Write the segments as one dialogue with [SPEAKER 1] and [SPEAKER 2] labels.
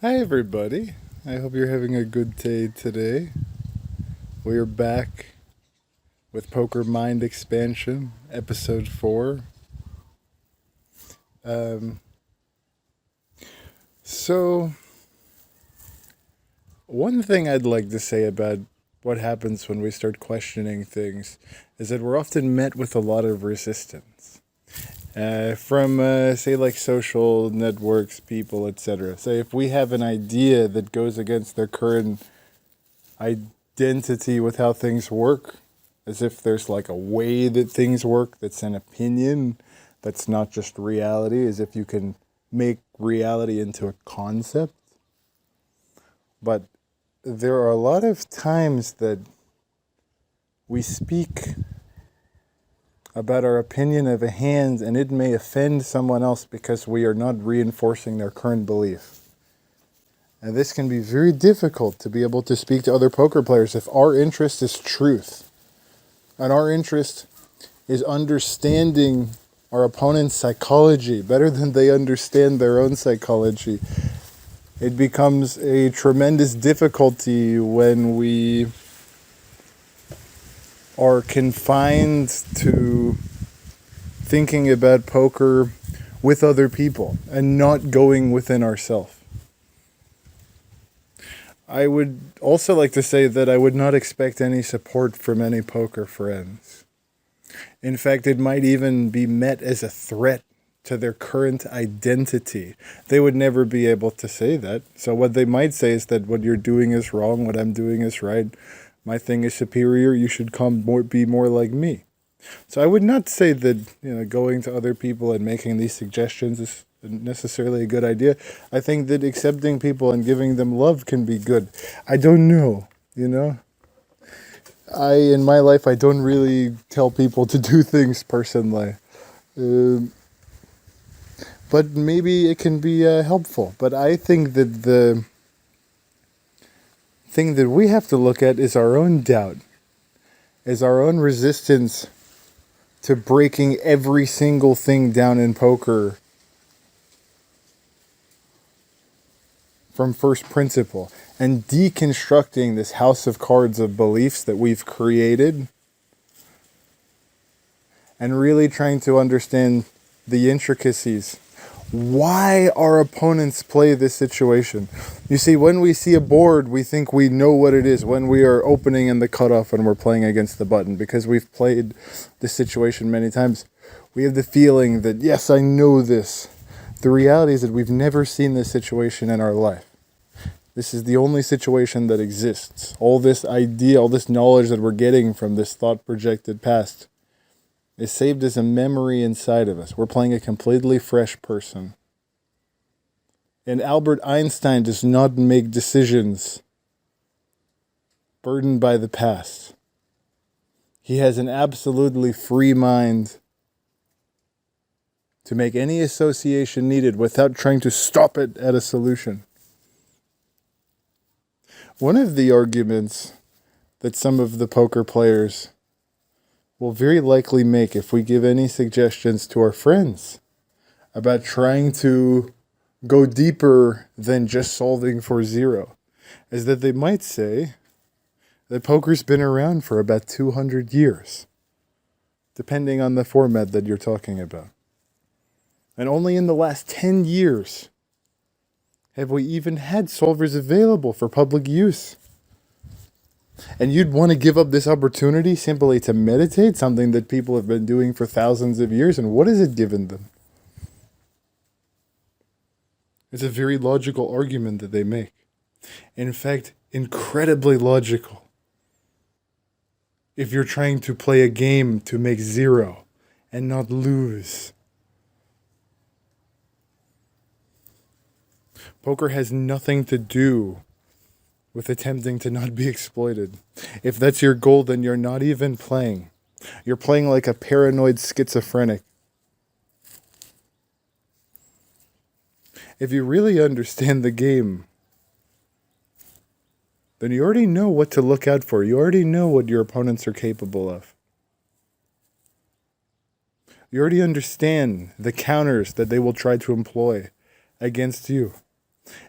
[SPEAKER 1] Hi, everybody. I hope you're having a good day today. We're back with Poker Mind Expansion, Episode 4. Um, so, one thing I'd like to say about what happens when we start questioning things is that we're often met with a lot of resistance. From, say, like social networks, people, etc. Say, if we have an idea that goes against their current identity with how things work, as if there's like a way that things work that's an opinion that's not just reality, as if you can make reality into a concept. But there are a lot of times that we speak about our opinion of a hand and it may offend someone else because we are not reinforcing their current belief. And this can be very difficult to be able to speak to other poker players if our interest is truth. And our interest is understanding our opponent's psychology better than they understand their own psychology. It becomes a tremendous difficulty when we are confined to thinking about poker with other people and not going within ourselves. I would also like to say that I would not expect any support from any poker friends. In fact, it might even be met as a threat to their current identity. They would never be able to say that. So what they might say is that what you're doing is wrong, what I'm doing is right, my thing is superior, you should be more like me. So I would not say that going to other people and making these suggestions is necessarily a good idea. I think that accepting people and giving them love can be good. I don't know. In my life, I don't really tell people to do things personally. Um but maybe it can be helpful. But I think that the thing that we have to look at is our own doubt, is our own resistance to breaking every single thing down in poker from first principle and deconstructing this house of cards of beliefs that we've created and really trying to understand the intricacies. Why our opponents play this situation. You see, when we see a board, we think we know what it is when we are opening in the cutoff and we're playing against the button because we've played this situation many times. We have the feeling that, yes, I know this. The reality is that we've never seen this situation in our life. This is the only situation that exists. All this idea, all this knowledge that we're getting from this thought projected past is saved as a memory inside of us. We're playing a completely fresh person. And Albert Einstein does not make decisions burdened by the past. He has an absolutely free mind to make any association needed without trying to stop it at a solution. One of the arguments that some of the poker players will very likely make if we give any suggestions to our friends about trying to go deeper than just solving for zero is that they might say that poker's been around for about 200 years, depending on the format that you're talking about. And only in the last 10 years have we even had solvers available for public use. And you'd want to give up this opportunity simply to meditate, something that people have been doing for thousands of years, and what has it given them? It's a very logical argument that they make. In fact, incredibly logical. If you're trying to play a game to make zero and not lose. Poker has nothing to do with attempting to not be exploited. If that's your goal, then you're not even playing. You're playing like a paranoid schizophrenic. If you really understand the game, then you already know what to look out for. You already know what your opponents are capable of. You already understand the counters that they will try to employ against you.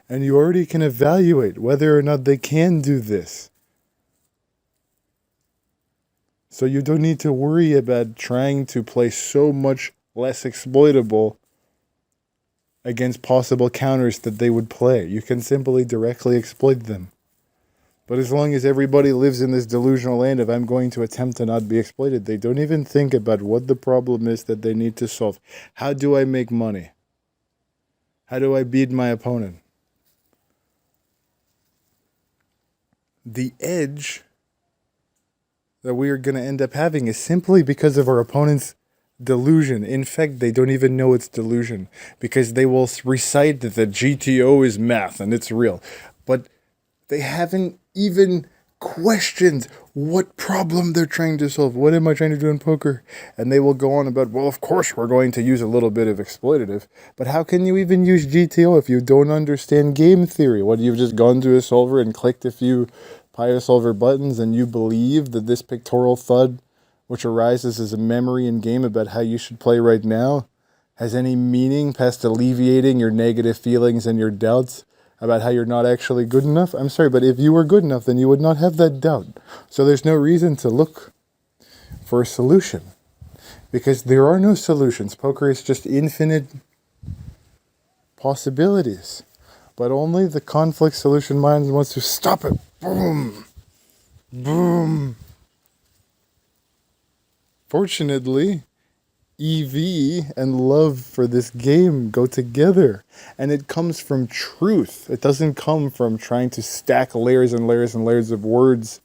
[SPEAKER 1] And you already can evaluate whether or not they can do this. So you don't need to worry about trying to play so much less exploitable against possible counters that they would play. You can simply directly exploit them. But as long as everybody lives in this delusional land of I'm going to attempt to not be exploited, they don't even think about what the problem is that they need to solve. How do I make money? How do I beat my opponent? The edge that we are going to end up having is simply because of our opponent's delusion. In fact, they don't even know it's delusion because they will recite that the GTO is math and it's real. But they haven't even questioned what problem they're trying to solve. What am I trying to do in poker? And they will go on about, well, of course we're going to use a little bit of exploitative. But how can you even use GTO if you don't understand game theory? What, you've just gone to a solver and clicked a few PioSolver buttons and you believe that this pictorial thud, which arises as a memory in game about how you should play right now, has any meaning past alleviating your negative feelings and your doubts about how you're not actually good enough? I'm sorry, but if you were good enough, then you would not have that doubt. So there's no reason to look for a solution because there are no solutions. Poker is just infinite possibilities. But only the conflict solution mind wants to stop it. Boom. Boom. Fortunately, EV and love for this game go together. And it comes from truth. It doesn't come from trying to stack layers and layers and layers of words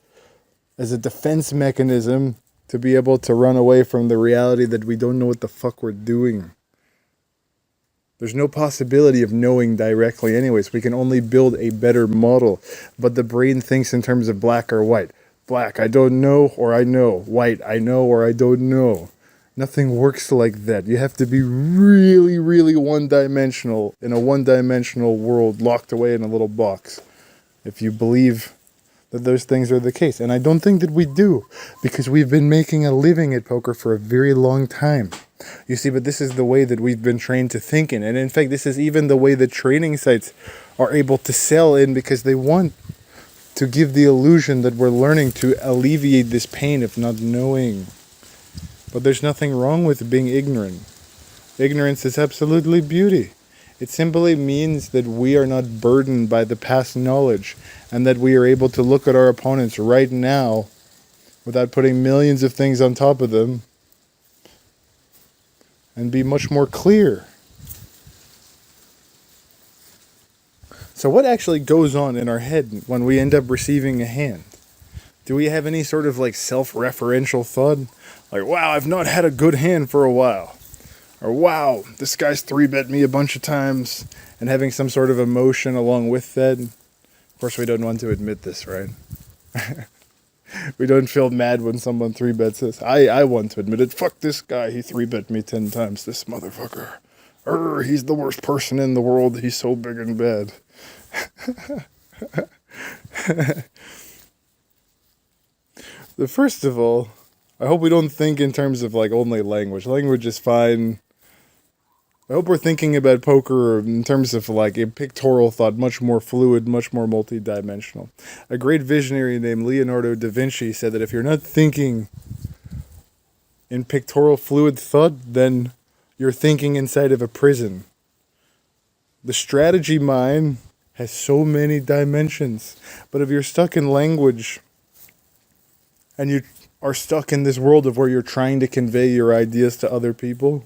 [SPEAKER 1] as a defense mechanism to be able to run away from the reality that we don't know what the fuck we're doing. There's no possibility of knowing directly anyways. We can only build a better model. But the brain thinks in terms of black or white. Black, I don't know, or I know. White, I know, or I don't know. Nothing works like that. You have to be really, really one-dimensional in a one-dimensional world locked away in a little box if you believe that those things are the case. And I don't think that we do because we've been making a living at poker for a very long time. You see, but this is the way that we've been trained to think in. And in fact, this is even the way the training sites are able to sell in because they want to give the illusion that we're learning to alleviate this pain of not knowing. But there's nothing wrong with being ignorant. Ignorance is absolutely beauty. It simply means that we are not burdened by the past knowledge and that we are able to look at our opponents right now without putting millions of things on top of them and be much more clear. So what actually goes on in our head when we end up receiving a hand? Do we have any sort of like self-referential thought? Like, wow, I've not had a good hand for a while. Or wow, this guy's 3-bet me a bunch of times, and having some sort of emotion along with that. Of course, we don't want to admit this, right? We don't feel mad when someone 3-bets us. I want to admit it. Fuck this guy. He 3-bet me 10 times. This motherfucker. He's the worst person in the world. He's so big and bad. First of all, I hope we don't think in terms of like only language. Language is fine. I hope we're thinking about poker in terms of like a pictorial thought, much more fluid, much more multidimensional. A great visionary named Leonardo da Vinci said that if you're not thinking in pictorial fluid thought, then you're thinking inside of a prison. The strategy mind has so many dimensions, but if you're stuck in language and you are stuck in this world of where you're trying to convey your ideas to other people,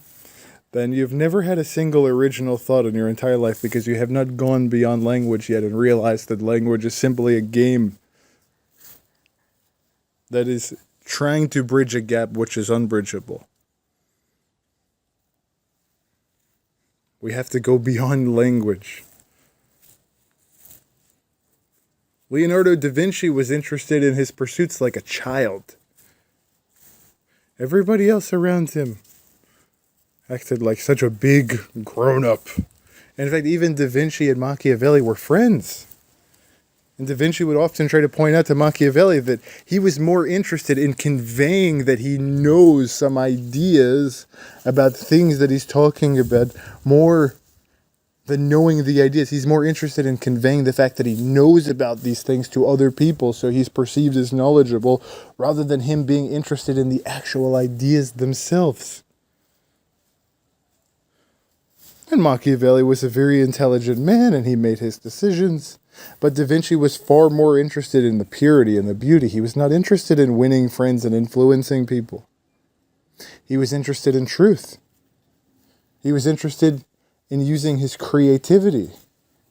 [SPEAKER 1] then you've never had a single original thought in your entire life because you have not gone beyond language yet and realized that language is simply a game that is trying to bridge a gap which is unbridgeable. We have to go beyond language. Leonardo da Vinci was interested in his pursuits like a child. Everybody else around him acted like such a big grown-up. In fact, even Da Vinci and Machiavelli were friends. And Da Vinci would often try to point out to Machiavelli that he was more interested in conveying that he knows some ideas about things that he's talking about more than knowing the ideas. He's more interested in conveying the fact that he knows about these things to other people, so he's perceived as knowledgeable, rather than him being interested in the actual ideas themselves. And Machiavelli was a very intelligent man, and he made his decisions. But Da Vinci was far more interested in the purity and the beauty. He was not interested in winning friends and influencing people. He was interested in truth. He was interested in using his creativity,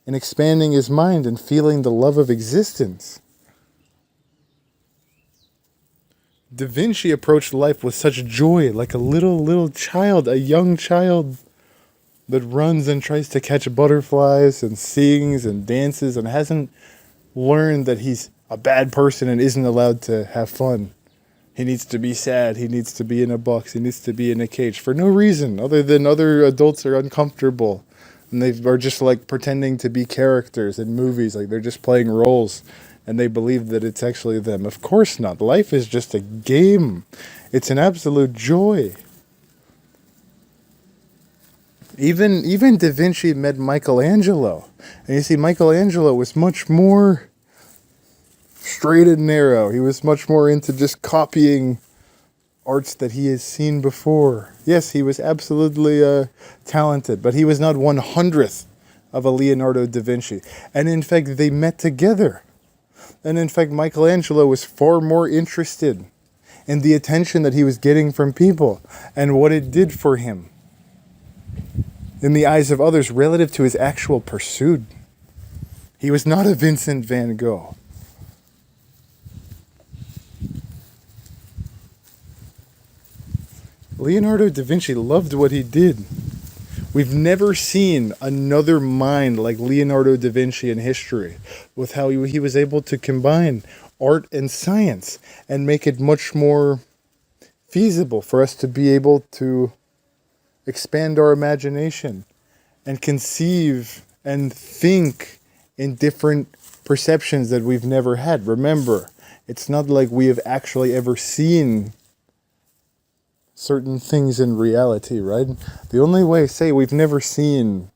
[SPEAKER 1] in expanding his mind and feeling the love of existence. Da Vinci approached life with such joy, like a little child, a young child that runs and tries to catch butterflies and sings and dances and hasn't learned that he's a bad person and isn't allowed to have fun. He needs to be sad. He needs to be in a box. He needs to be in a cage for no reason other than other adults are uncomfortable. And they are just like pretending to be characters in movies. Like they're just playing roles. And they believe that it's actually them. Of course not. Life is just a game. It's an absolute joy. Even Da Vinci met Michelangelo. And you see, Michelangelo was much more straight and narrow. He was much more into just copying arts that he has seen before. Yes, he was absolutely talented, but he was not 1/100th of a Leonardo da Vinci. And in fact, they met together. And in fact, Michelangelo was far more interested in the attention that he was getting from people and what it did for him in the eyes of others relative to his actual pursuit. He was not a Vincent van Gogh. Leonardo da Vinci loved what he did. We've never seen another mind like Leonardo da Vinci in history, with how he was able to combine art and science and make it much more feasible for us to be able to expand our imagination and conceive and think in different perceptions that we've never had. Remember, it's not like we have actually ever seen certain things in reality, right? The only way, say, we've never seen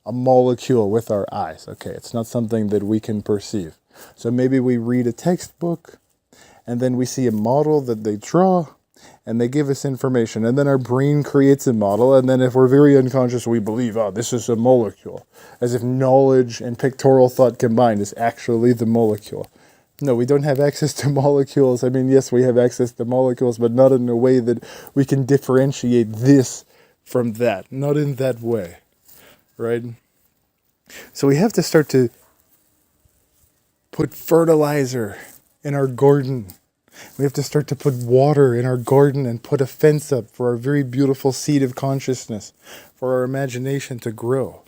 [SPEAKER 1] a molecule with our eyes. Okay, it's not something that we can perceive. So maybe we read a textbook, and then we see a model that they draw, and they give us information, and then our brain creates a model, and then if we're very unconscious, we believe, oh, this is a molecule, as if knowledge and pictorial thought combined is actually the molecule. No, we don't have access to molecules. I mean, yes, we have access to molecules, but not in a way that we can differentiate this from that. Not in that way, right? So we have to start to put fertilizer in our garden. We have to start to put water in our garden and put a fence up for our very beautiful seed of consciousness, for our imagination to grow.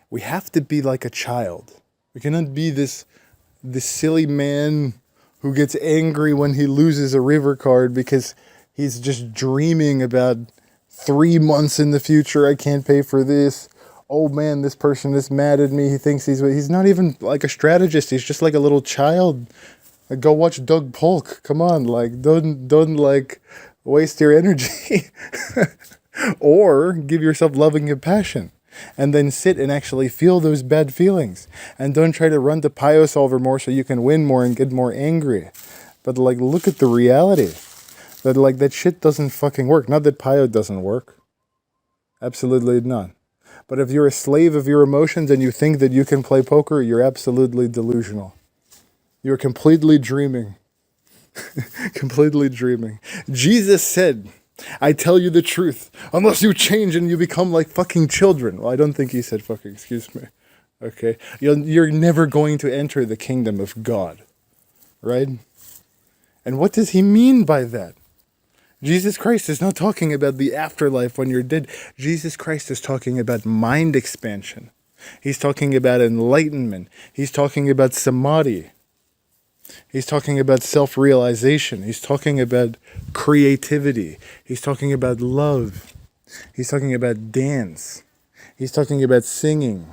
[SPEAKER 1] We have to be like a child. We cannot be this silly man who gets angry when he loses a river card because he's just dreaming about 3 months in the future. I can't pay for this. Oh man, this person is mad at me. He thinks he's not even like a strategist. He's just like a little child. Like, go watch Doug Polk. Come on, like don't like waste your energy. Or give yourself loving compassion. And then sit and actually feel those bad feelings. And don't try to run to Pio-Solver more so you can win more and get more angry. But like, look at the reality. That like, that shit doesn't fucking work. Not that Pio doesn't work. Absolutely not. But if you're a slave of your emotions and you think that you can play poker, you're absolutely delusional. You're completely dreaming. Completely dreaming. Jesus said, I tell you the truth, unless you change and you become like fucking children. Well, I don't think he said fucking, excuse me. Okay? You're never going to enter the kingdom of God. Right? And what does he mean by that? Jesus Christ is not talking about the afterlife when you're dead. Jesus Christ is talking about mind expansion. He's talking about enlightenment. He's talking about samadhi. He's talking about self-realization. He's talking about creativity. He's talking about love. He's talking about dance. He's talking about singing.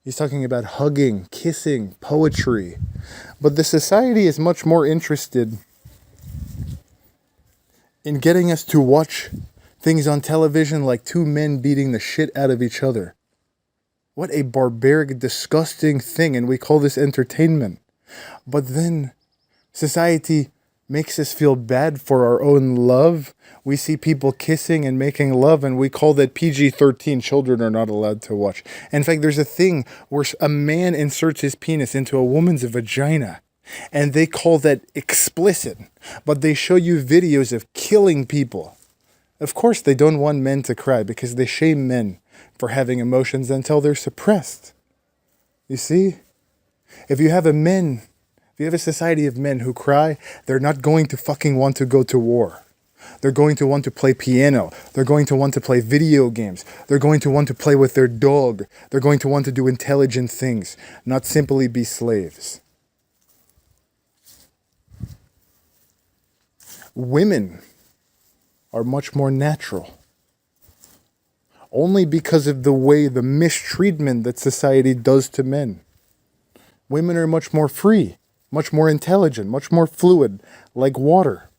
[SPEAKER 1] He's talking about hugging, kissing, poetry. But the society is much more interested in getting us to watch Things on television like two men beating the shit out of each other. What a barbaric, disgusting thing, and we call this entertainment. But then society makes us feel bad for our own love. We see people kissing and making love, and we call that PG-13. Children are not allowed to watch. In fact, there's a thing where a man inserts his penis into a woman's vagina, and they call that explicit. But they show you videos of killing people. Of course, they don't want men to cry because they shame men for having emotions until they're suppressed. You see? If you have a society of men who cry, they're not going to fucking want to go to war. They're going to want to play piano. They're going to want to play video games. They're going to want to play with their dog. They're going to want to do intelligent things, not simply be slaves. Women are much more natural. Only because of the mistreatment that society does to men. Women are much more free, much more intelligent, much more fluid, like water.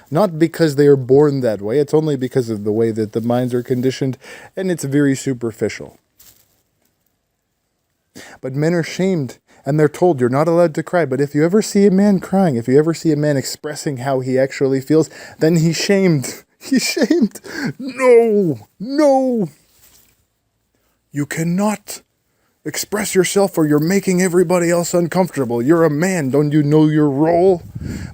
[SPEAKER 1] Not because they are born that way, it's only because of the way that the minds are conditioned, and it's very superficial. But men are shamed, and they're told you're not allowed to cry. But if you ever see a man crying, if you ever see a man expressing how he actually feels, then he's shamed. He's shamed. No. You cannot express yourself or you're making everybody else uncomfortable. You're a man. Don't you know your role?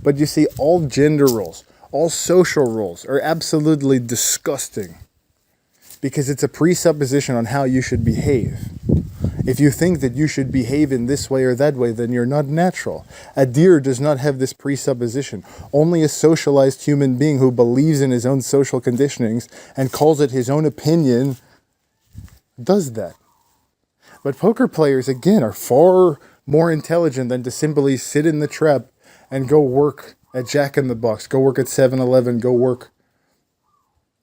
[SPEAKER 1] But you see, all gender roles, all social roles are absolutely disgusting because it's a presupposition on how you should behave. If you think that you should behave in this way or that way, then you're not natural. A deer does not have this presupposition. Only a socialized human being who believes in his own social conditionings and calls it his own opinion does that. But poker players, again, are far more intelligent than to simply sit in the trap and go work at Jack in the Box, go work at 7-Eleven, go work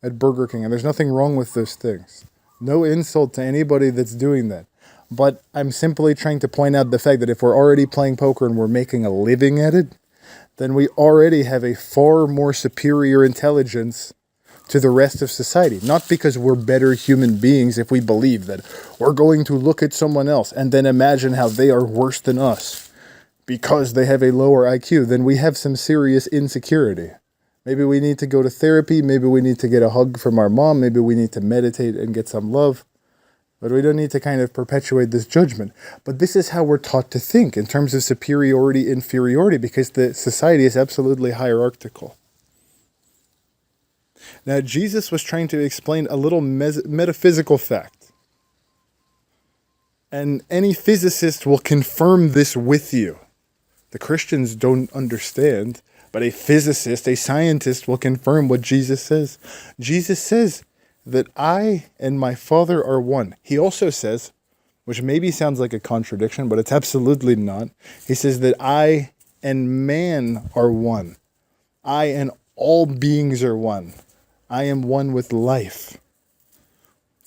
[SPEAKER 1] at Burger King. And there's nothing wrong with those things. No insult to anybody that's doing that. But I'm simply trying to point out the fact that if we're already playing poker and we're making a living at it, then we already have a far more superior intelligence to the rest of society. Not because we're better human beings if we believe that we're going to look at someone else and then imagine how they are worse than us because they have a lower IQ, then we have some serious insecurity. Maybe we need to go to therapy, maybe we need to get a hug from our mom, maybe we need to meditate and get some love. But we don't need to kind of perpetuate this judgment. But this is how we're taught to think in terms of superiority, inferiority, because the society is absolutely hierarchical. Now, Jesus was trying to explain a little metaphysical fact. And any physicist will confirm this with you. The Christians don't understand, but a physicist, a scientist will confirm what Jesus says. Jesus says that I and my Father are one. He also says, which maybe sounds like a contradiction, but it's absolutely not. He says that I and man are one. I and all beings are one. I am one with life.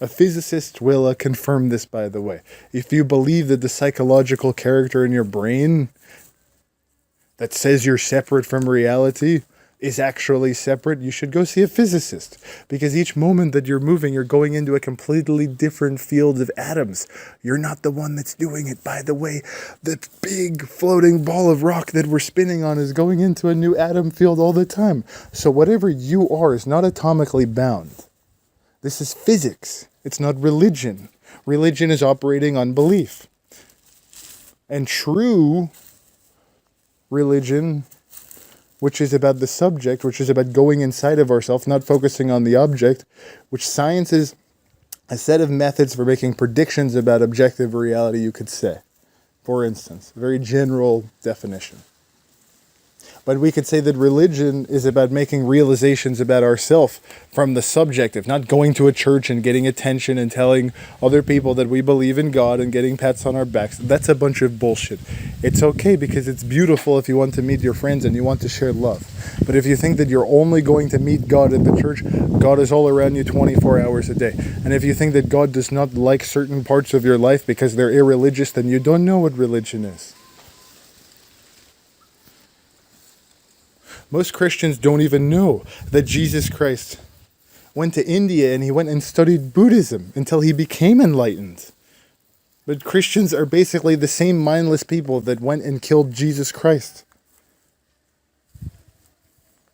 [SPEAKER 1] A physicist will confirm this, by the way. If you believe that the psychological character in your brain that says you're separate from reality is actually separate, you should go see a physicist. Because each moment that you're moving, you're going into a completely different field of atoms. You're not the one that's doing it, by the way. That big floating ball of rock that we're spinning on is going into a new atom field all the time. So whatever you are is not atomically bound. This is physics. It's not religion. Religion is operating on belief. And true religion, which is about the subject, which is about going inside of ourselves, not focusing on the object, which science is a set of methods for making predictions about objective reality, you could say. For instance, a very general definition. But we could say that religion is about making realizations about ourselves from the subjective, not going to a church and getting attention and telling other people that we believe in God and getting pats on our backs. That's a bunch of bullshit. It's okay because it's beautiful if you want to meet your friends and you want to share love. But if you think that you're only going to meet God at the church, God is all around you 24 hours a day. And if you think that God does not like certain parts of your life because they're irreligious, then you don't know what religion is. Most Christians don't even know that Jesus Christ, went to India and he went and studied Buddhism until he became enlightened. But Christians are basically the same mindless people that went and killed Jesus Christ.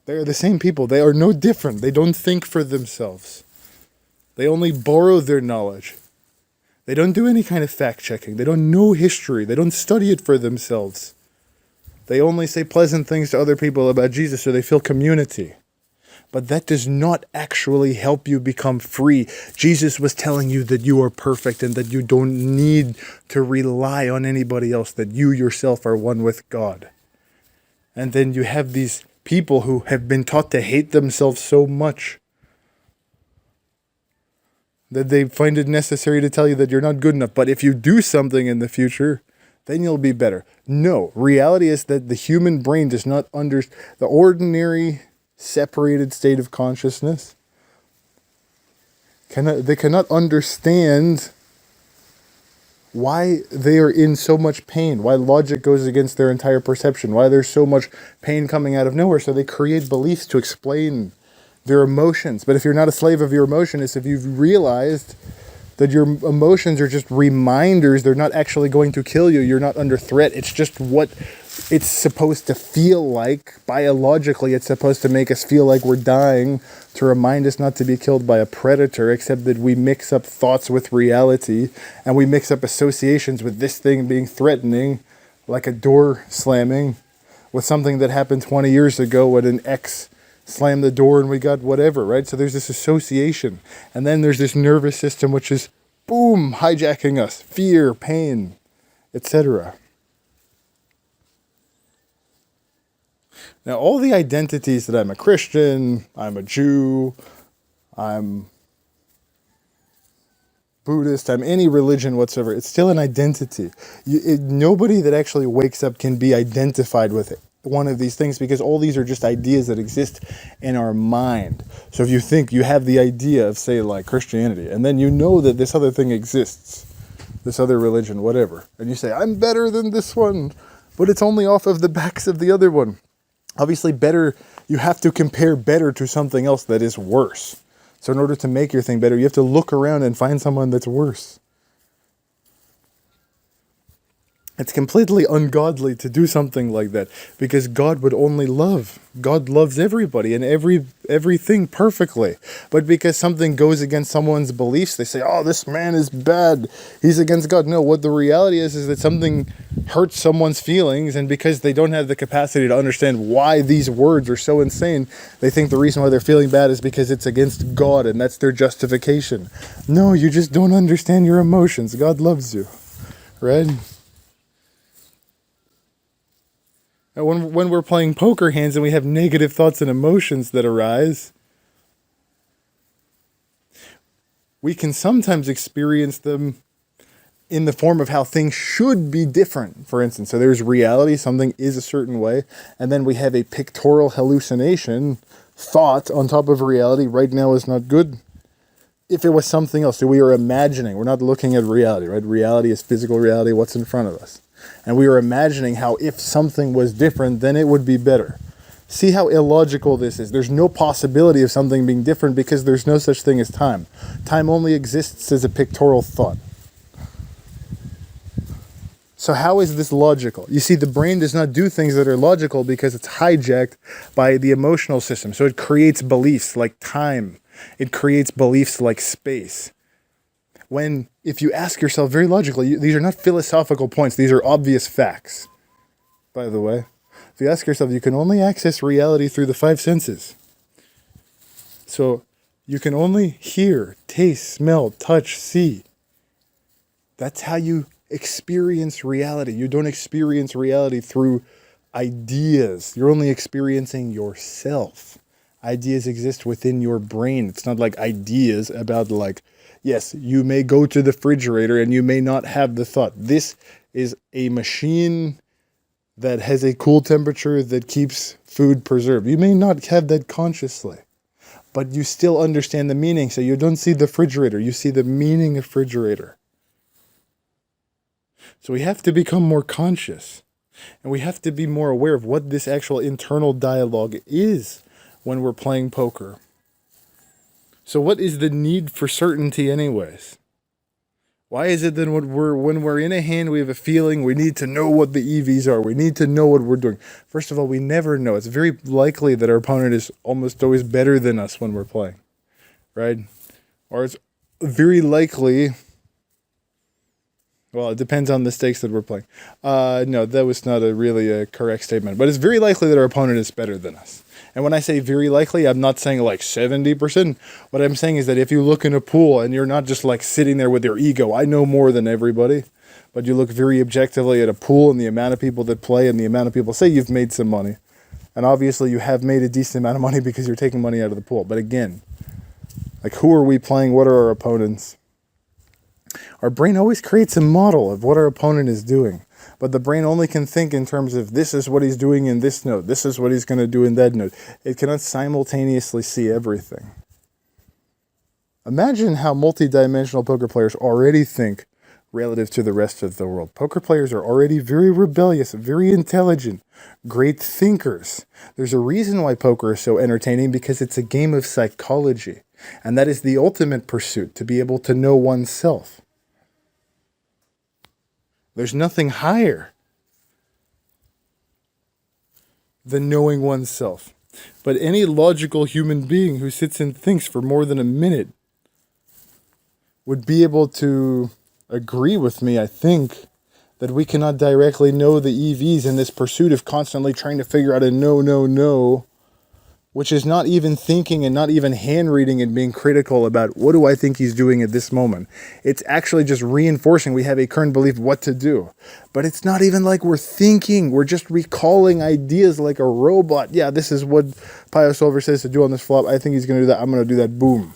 [SPEAKER 1] They are the same people. They are no different. They don't think for themselves. They only borrow their knowledge. They don't do any kind of fact-checking. They don't know history. They don't study it for themselves. They only say pleasant things to other people about Jesus so they feel community. But that does not actually help you become free. Jesus was telling you that you are perfect and that you don't need to rely on anybody else, that you yourself are one with God. And then you have these people who have been taught to hate themselves so much that they find it necessary to tell you that you're not good enough. But if you do something in the future, then you'll be better. No, reality is that the human brain does not understand the ordinary separated state of consciousness. They cannot understand why they are in so much pain, why logic goes against their entire perception, why there's so much pain coming out of nowhere. So they create beliefs to explain their emotions. But if you're not a slave of your emotion, it's if you've realized that your emotions are just reminders, they're not actually going to kill you, you're not under threat, it's just what it's supposed to feel like. Biologically, it's supposed to make us feel like we're dying, to remind us not to be killed by a predator, except that we mix up thoughts with reality, and we mix up associations with this thing being threatening, like a door slamming, with something that happened 20 years ago when an ex slammed the door and we got whatever, right? So there's this association. And then there's this nervous system which is, boom, hijacking us. Fear, pain, etc. Now, all the identities that I'm a Christian, I'm a Jew, I'm Buddhist, I'm any religion whatsoever, it's still an identity. Nobody that actually wakes up can be identified with it, one of these things, because all these are just ideas that exist in our mind. So if you think you have the idea of, say, like Christianity, and then you know that this other thing exists, this other religion, whatever, and you say, I'm better than this one, but it's only off of the backs of the other one. Obviously, better, you have to compare better to something else that is worse. So in order to make your thing better, you have to look around and find someone that's worse. It's completely ungodly to do something like that, because God would only love. God loves everybody and everything perfectly. But because something goes against someone's beliefs, they say, oh, this man is bad, he's against God. No, what the reality is that something hurts someone's feelings, and because they don't have the capacity to understand why these words are so insane, they think the reason why they're feeling bad is because it's against God, and that's their justification. No, you just don't understand your emotions. God loves you, right? When we're playing poker hands and we have negative thoughts and emotions that arise, we can sometimes experience them in the form of how things should be different, for instance. So there's reality, something is a certain way, and then we have a pictorial hallucination, thought on top of reality. Right now is not good. If it was something else, so we are imagining, we're not looking at reality, right? Reality is physical reality, what's in front of us. And we are imagining how if something was different, then it would be better. See how illogical this is. There's no possibility of something being different because there's no such thing as time. Time only exists as a pictorial thought. So how is this logical? You see, the brain does not do things that are logical because it's hijacked by the emotional system. So it creates beliefs like time. It creates beliefs like space. If you ask yourself very logically, these are not philosophical points, these are obvious facts, by the way. If you ask yourself, you can only access reality through the five senses. So you can only hear, taste, smell, touch, see. That's how you experience reality. You don't experience reality through ideas. You're only experiencing yourself. Ideas exist within your brain. It's not like ideas about like, yes, you may go to the refrigerator and you may not have the thought. This is a machine that has a cool temperature that keeps food preserved. You may not have that consciously, but you still understand the meaning. So you don't see the refrigerator, you see the meaning of refrigerator. So we have to become more conscious, and we have to be more aware of what this actual internal dialogue is when we're playing poker. So what is the need for certainty anyways? Why is it that when we're in a hand, we have a feeling we need to know what the EVs are? We need to know what we're doing. First of all, we never know. It's very likely that our opponent is almost always better than us when we're playing, right? Or it's very likely. Well, it depends on the stakes that we're playing. No, that was not really a correct statement. But it's very likely that our opponent is better than us. And when I say very likely, I'm not saying like 70%. What I'm saying is that if you look in a pool and you're not just like sitting there with your ego, I know more than everybody, but you look very objectively at a pool and the amount of people that play and the amount of people, say you've made some money. And obviously you have made a decent amount of money because you're taking money out of the pool. But again, like who are we playing? What are our opponents? Our brain always creates a model of what our opponent is doing. But the brain only can think in terms of this is what he's doing in this node. This is what he's going to do in that node. It cannot simultaneously see everything. Imagine how multidimensional poker players already think relative to the rest of the world. Poker players are already very rebellious, very intelligent, great thinkers. There's a reason why poker is so entertaining, because it's a game of psychology. And that is the ultimate pursuit, to be able to know oneself. There's nothing higher than knowing oneself. But any logical human being who sits and thinks for more than a minute would be able to agree with me, I think, that we cannot directly know the EVs in this pursuit of constantly trying to figure out a no, which is not even thinking and not even hand reading and being critical about what do I think he's doing at this moment. It's actually just reinforcing we have a current belief what to do. But it's not even like we're thinking. We're just recalling ideas like a robot. Yeah, this is what Pio Solver says to do on this flop. I think he's going to do that. I'm going to do that. Boom.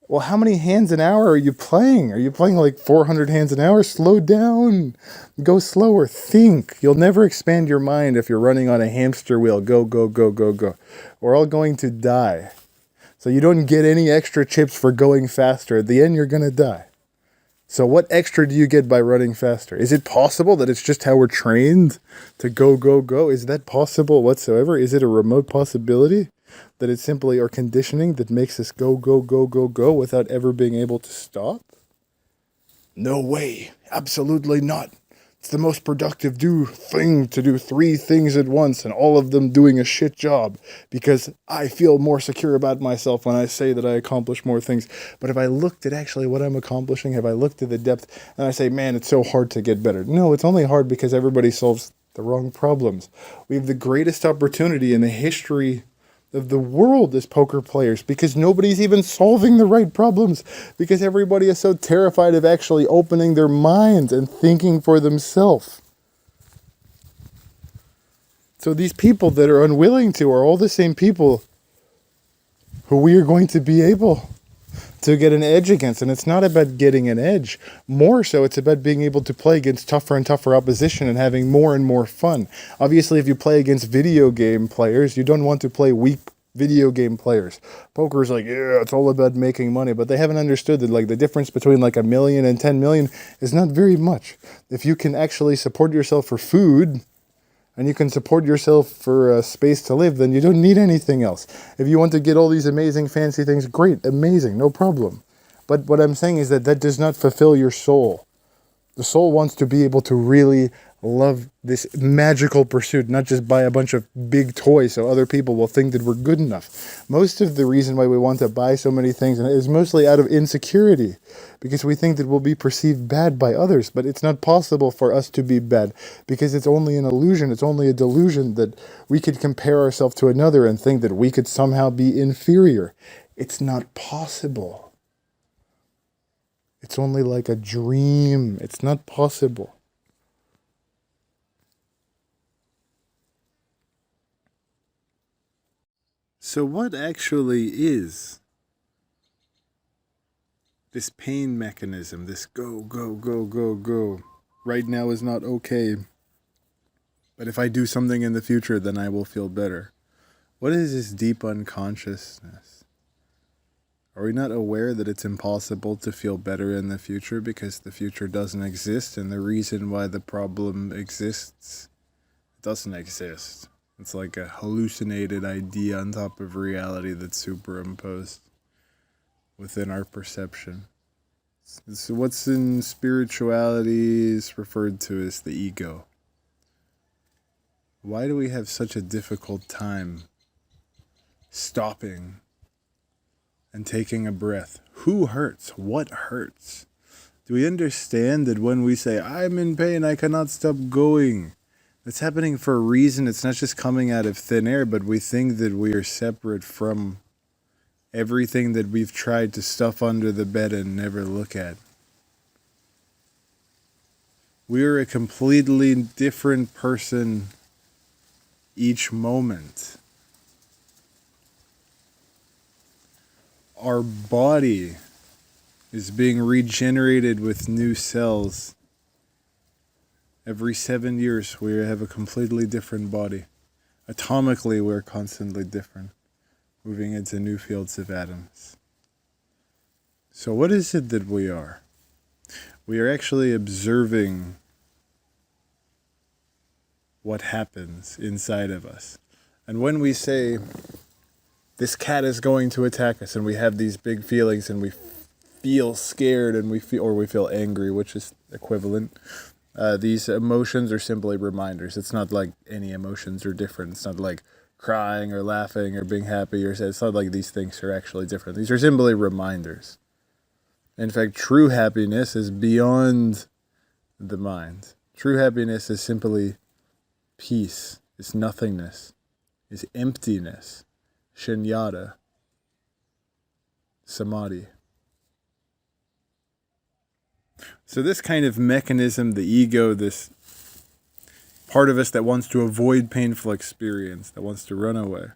[SPEAKER 1] Well, how many hands an hour are you playing? Are you playing like 400 hands an hour? Slow down. Go slower. Think. You'll never expand your mind if you're running on a hamster wheel. Go, go, go, go, go. We're all going to die. So you don't get any extra chips for going faster. At the end, you're going to die. So what extra do you get by running faster? Is it possible that it's just how we're trained to go, go, go? Is that possible whatsoever? Is it a remote possibility? That it's simply our conditioning that makes us go, go, go, go, go without ever being able to stop? No way. Absolutely not. It's the most productive thing to do 3 things at once and all of them doing a shit job, because I feel more secure about myself when I say that I accomplish more things. But if I looked at actually what I'm accomplishing, if I looked at the depth and I say, man, it's so hard to get better. No, it's only hard because everybody solves the wrong problems. We have the greatest opportunity in the history of the world as poker players, because nobody's even solving the right problems, because everybody is so terrified of actually opening their minds and thinking for themselves. So these people that are unwilling to are all the same people who we are going to be able to get an edge against. And it's not about getting an edge. More so, it's about being able to play against tougher and tougher opposition and having more and more fun. Obviously, if you play against video game players, you don't want to play weak video game players. Poker is like, yeah, it's all about making money. But they haven't understood that like the difference between like 1 million and 10 million is not very much. If you can actually support yourself for food, and you can support yourself for a space to live, then you don't need anything else. If you want to get all these amazing fancy things, great, amazing, no problem. But what I'm saying is that that does not fulfill your soul. The soul wants to be able to really love this magical pursuit, not just buy a bunch of big toys so other people will think that we're good enough. Most of the reason why we want to buy so many things is mostly out of insecurity, because we think that we'll be perceived bad by others, but it's not possible for us to be bad, because it's only an illusion, it's only a delusion that we could compare ourselves to another and think that we could somehow be inferior. It's not possible. It's only like a dream. It's not possible. So what actually is this pain mechanism, this go, go, go, go, go? Right now is not okay, but if I do something in the future, then I will feel better. What is this deep unconsciousness? Are we not aware that it's impossible to feel better in the future because the future doesn't exist, and the reason why the problem exists doesn't exist? It's like a hallucinated idea on top of reality that's superimposed. within our perception. So what's in spirituality is referred to as the ego. Why do we have such a difficult time stopping and taking a breath? Who hurts? What hurts? Do we understand that when we say, I'm in pain, I cannot stop going, it's happening for a reason? It's not just coming out of thin air, but we think that we are separate from everything that we've tried to stuff under the bed and never look at. We're a completely different person each moment. Our body is being regenerated with new cells. Every 7 years we have a completely different body. Atomically we're constantly different, moving into new fields of atoms. So what is it that we are? We are actually observing what happens inside of us. And when we say, this cat is going to attack us, and we have these big feelings, and we feel scared, and we feel angry, which is equivalent. These emotions are simply reminders. It's not like any emotions are different. It's not like crying or laughing or being happy or sad. It's not like these things are actually different. These are simply reminders. In fact, true happiness is beyond the mind. True happiness is simply peace, is nothingness, is emptiness, shunyata, samadhi. So this kind of mechanism, the ego, this part of us that wants to avoid painful experience, that wants to run away.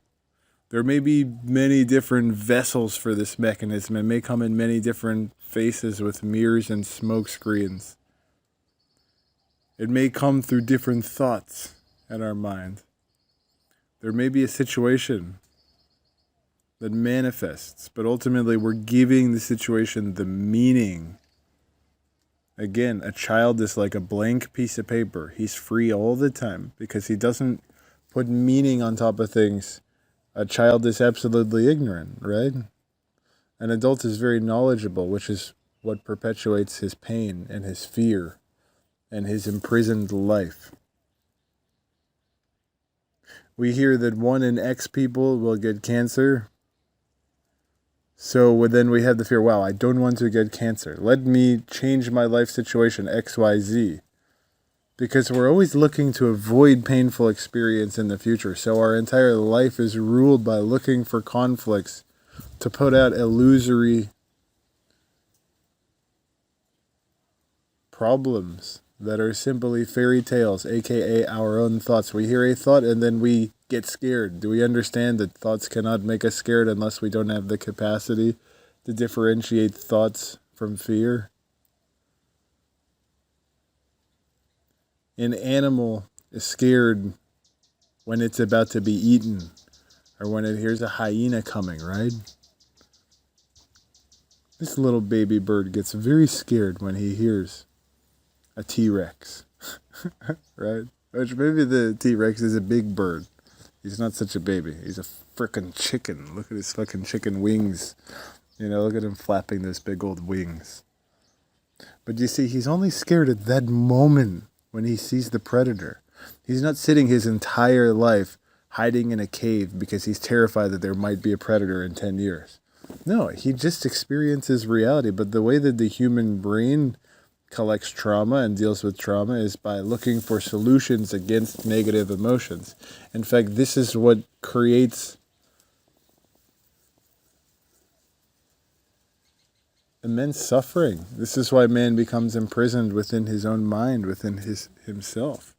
[SPEAKER 1] There may be many different vessels for this mechanism. It may come in many different faces with mirrors and smoke screens. It may come through different thoughts in our mind. There may be a situation that manifests, but ultimately we're giving the situation the meaning. Again, a child is like a blank piece of paper. He's free all the time because he doesn't put meaning on top of things. A child is absolutely ignorant, right? An adult is very knowledgeable, which is what perpetuates his pain and his fear and his imprisoned life. We hear that 1 in X people will get cancer. So then we have the fear, wow, I don't want to get cancer. Let me change my life situation, XYZ. Because we're always looking to avoid painful experience in the future. So our entire life is ruled by looking for conflicts to put out illusory problems that are simply fairy tales, aka our own thoughts. We hear a thought and then we get scared. Do we understand that thoughts cannot make us scared unless we don't have the capacity to differentiate thoughts from fear? An animal is scared when it's about to be eaten or when it hears a hyena coming, right? This little baby bird gets very scared when he hears a T-Rex, right? Which maybe the T-Rex is a big bird. He's not such a baby. He's a frickin' chicken. Look at his fucking chicken wings. You know, look at him flapping those big old wings. But you see, he's only scared at that moment when he sees the predator. He's not sitting his entire life hiding in a cave because he's terrified that there might be a predator in 10 years. No, he just experiences reality. But the way that the human brain collects trauma and deals with trauma is by looking for solutions against negative emotions. In fact, this is what creates immense suffering. This is why man becomes imprisoned within his own mind, within himself.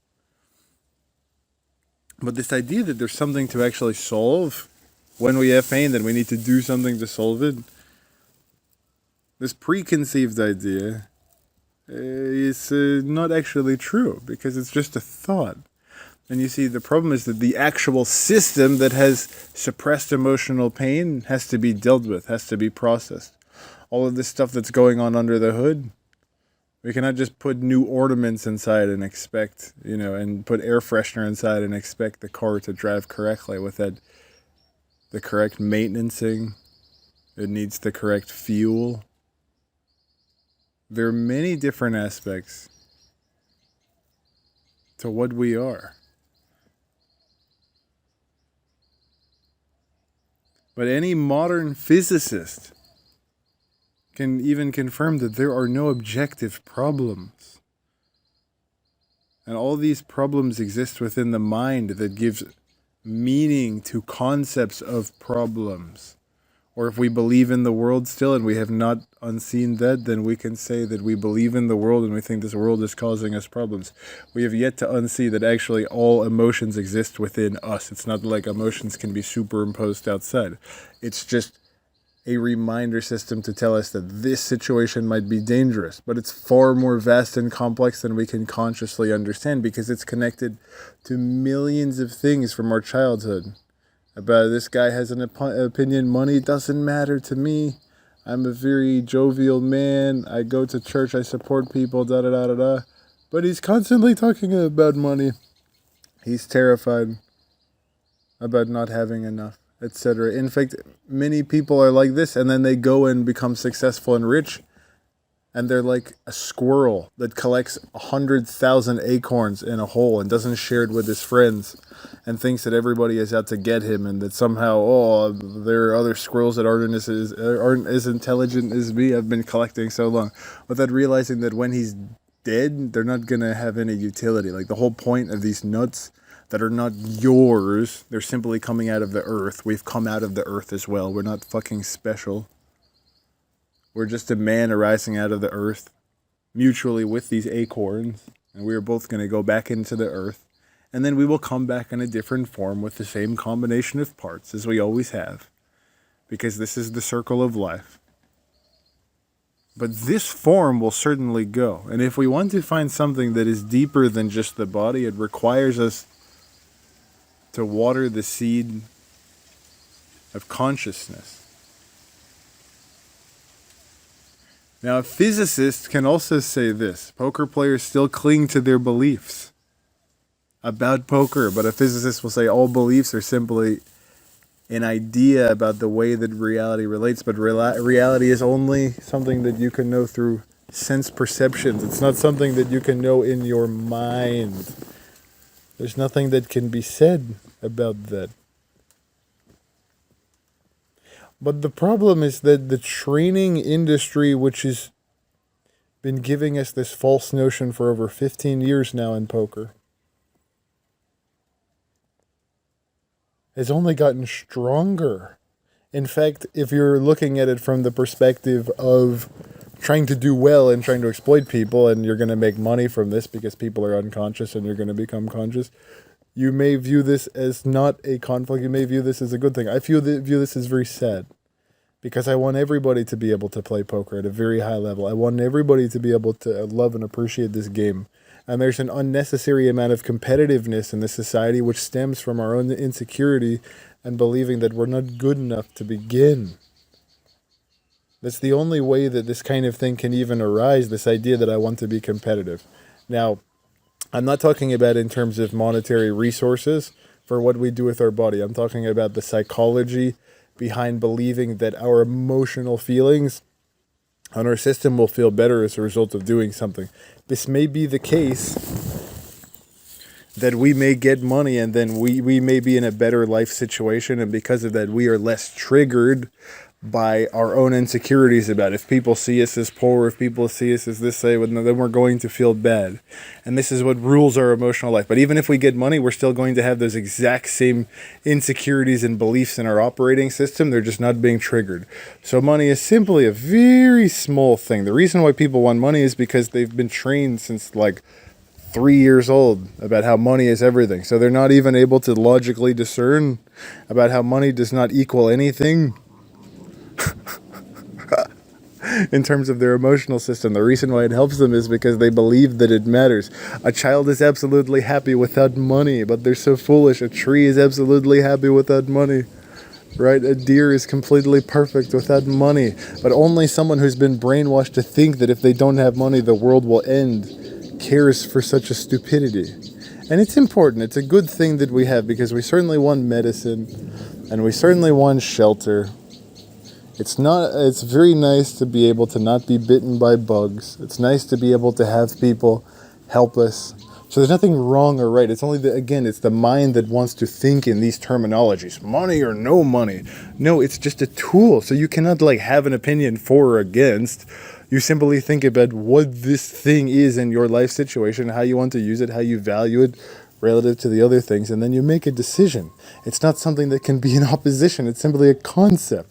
[SPEAKER 1] But this idea that there's something to actually solve when we have pain, that we need to do something to solve it, this preconceived idea is not actually true, because it's just a thought. And you see, the problem is that the actual system that has suppressed emotional pain has to be dealt with, has to be processed. All of this stuff that's going on under the hood, we cannot just put new ornaments inside and expect, and put air freshener inside and expect the car to drive correctly without the correct maintenancing It needs the correct fuel. There are many different aspects to what we are. But any modern physicist can even confirm that there are no objective problems. And all these problems exist within the mind that gives meaning to concepts of problems. Or if we believe in the world still and we have not unseen that, then we can say that we believe in the world and we think this world is causing us problems. We have yet to unsee that actually all emotions exist within us. It's not like emotions can be superimposed outside. It's just a reminder system to tell us that this situation might be dangerous, but it's far more vast and complex than we can consciously understand because it's connected to millions of things from our childhood. About this guy has an opinion, money doesn't matter to me. I'm a very jovial man. I go to church, I support people, da da da da da. But he's constantly talking about money. He's terrified about not having enough, etc. In fact, many people are like this, and then they go and become successful and rich, and they're like a squirrel that collects 100,000 acorns in a hole and doesn't share it with his friends, and thinks that everybody is out to get him, and that somehow, there are other squirrels that aren't as intelligent as me. I've been collecting so long, without realizing that when he's dead, they're not gonna have any utility. Like the whole point of these nuts that are not yours, they're simply coming out of the earth. We've come out of the earth as well. We're not fucking special. We're just a man arising out of the earth, mutually with these acorns, and we are both going to go back into the earth, and then we will come back in a different form with the same combination of parts as we always have, because this is the circle of life. But this form will certainly go, and if we want to find something that is deeper than just the body, it requires us to water the seed of consciousness. Now, a physicist can also say this. Poker players still cling to their beliefs about poker, but a physicist will say all beliefs are simply an idea about the way that reality relates, but reality is only something that you can know through sense perceptions. It's not something that you can know in your mind. There's nothing that can be said about that. But the problem is that the training industry, which has been giving us this false notion for over 15 years now in poker, has only gotten stronger. In fact, if you're looking at it from the perspective of trying to do well and trying to exploit people, and you're going to make money from this because people are unconscious and you're going to become conscious, you may view this as not a conflict. You may view this as a good thing. I view this as very sad, because I want everybody to be able to play poker at a very high level. I want everybody to be able to love and appreciate this game. And there's an unnecessary amount of competitiveness in this society which stems from our own insecurity and believing that we're not good enough to begin. That's the only way that this kind of thing can even arise, this idea that I want to be competitive. Now, I'm not talking about in terms of monetary resources for what we do with our body. I'm talking about the psychology behind believing that our emotional feelings and our system will feel better as a result of doing something. This may be the case that we may get money and then we may be in a better life situation, and because of that we are less triggered by our own insecurities about if people see us as poor, if people see us as this way, then we're going to feel bad. And this is what rules our emotional life. But even if we get money, we're still going to have those exact same insecurities and beliefs in our operating system. They're just not being triggered. So money is simply a very small thing. The reason why people want money is because they've been trained since like 3 years old about how money is everything. So they're not even able to logically discern about how money does not equal anything in terms of their emotional system. The reason why it helps them is because they believe that it matters. A child is absolutely happy without money, but they're so foolish. A tree is absolutely happy without money, right? A deer is completely perfect without money, but only someone who's been brainwashed to think that if they don't have money, the world will end, cares for such a stupidity. And it's important. It's a good thing that we have, because we certainly want medicine and we certainly want shelter. It's very nice to be able to not be bitten by bugs. It's nice to be able to have people helpless. So there's nothing wrong or right. It's only again, it's the mind that wants to think in these terminologies. Money or no money. No, it's just a tool. So you cannot like have an opinion for or against. You simply think about what this thing is in your life situation, how you want to use it, how you value it relative to the other things, and then you make a decision. It's not something that can be in opposition. It's simply a concept.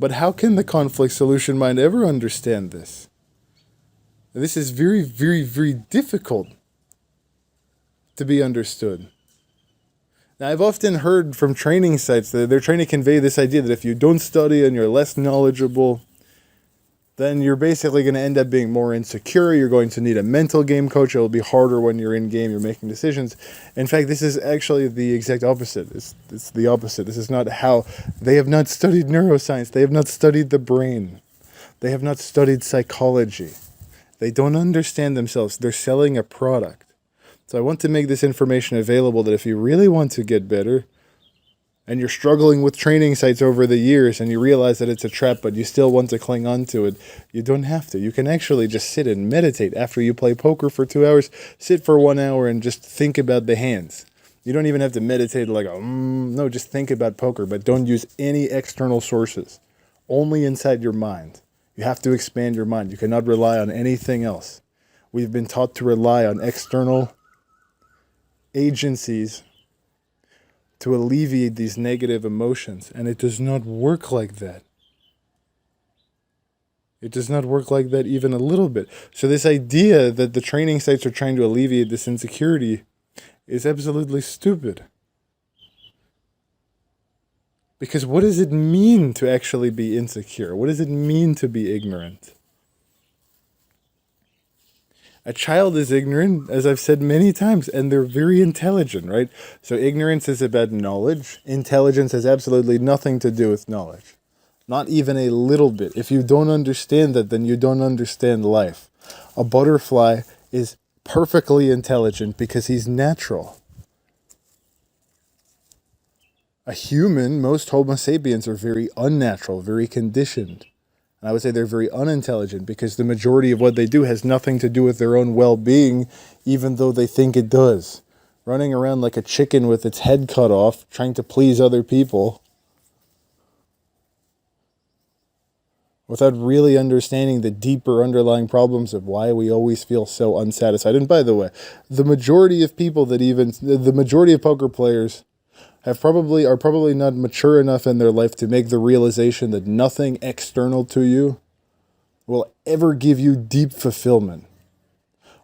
[SPEAKER 1] But how can the conflict solution mind ever understand this? This is very, very, very difficult to be understood. Now, I've often heard from training sites that they're trying to convey this idea that if you don't study and you're less knowledgeable, then you're basically going to end up being more insecure. You're going to need a mental game coach. It'll be harder when you're in game, you're making decisions. In fact, this is actually the exact opposite. It's the opposite. This is not how... They have not studied neuroscience. They have not studied the brain. They have not studied psychology. They don't understand themselves. They're selling a product. So I want to make this information available that if you really want to get better, and you're struggling with training sites over the years and you realize that it's a trap, but you still want to cling on to it, you don't have to. You can actually just sit and meditate after you play poker for 2 hours. Sit for 1 hour and just think about the hands. You don't even have to meditate like, no, just think about poker, but don't use any external sources. Only inside your mind. You have to expand your mind. You cannot rely on anything else. We've been taught to rely on external agencies to alleviate these negative emotions, and it does not work like that. It does not work like that even a little bit. So this idea that the training sites are trying to alleviate this insecurity is absolutely stupid. Because what does it mean to actually be insecure? What does it mean to be ignorant? A child is ignorant, as I've said many times, and they're very intelligent, right? So ignorance is about knowledge. Intelligence has absolutely nothing to do with knowledge. Not even a little bit. If you don't understand that, then you don't understand life. A butterfly is perfectly intelligent because he's natural. A human, most Homo sapiens, are very unnatural, very conditioned. And I would say they're very unintelligent because the majority of what they do has nothing to do with their own well-being, even though they think it does. Running around like a chicken with its head cut off, trying to please other people, without really understanding the deeper underlying problems of why we always feel so unsatisfied. And by the way, the majority of poker players are probably not mature enough in their life to make the realization that nothing external to you will ever give you deep fulfillment.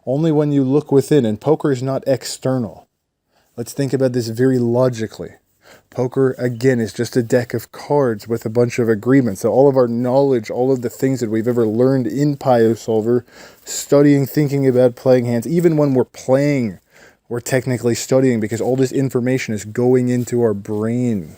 [SPEAKER 1] Only when you look within, and poker is not external. Let's think about this very logically. Poker, again, is just a deck of cards with a bunch of agreements. So all of our knowledge, all of the things that we've ever learned in PioSolver, studying, thinking about playing hands, even when we're playing, we're technically studying because all this information is going into our brain,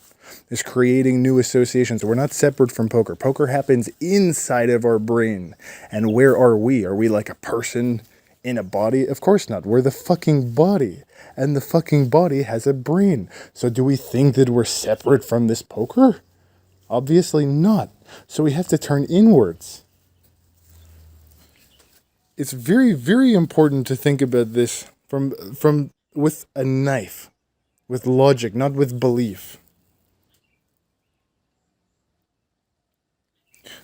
[SPEAKER 1] is creating new associations. We're not separate from poker. Poker happens inside of our brain. And where are we? Are we like a person in a body? Of course not. We're the fucking body. And the fucking body has a brain. So do we think that we're separate from this poker? Obviously not. So we have to turn inwards. It's very, very important to think about this from with a knife, with logic, not with belief.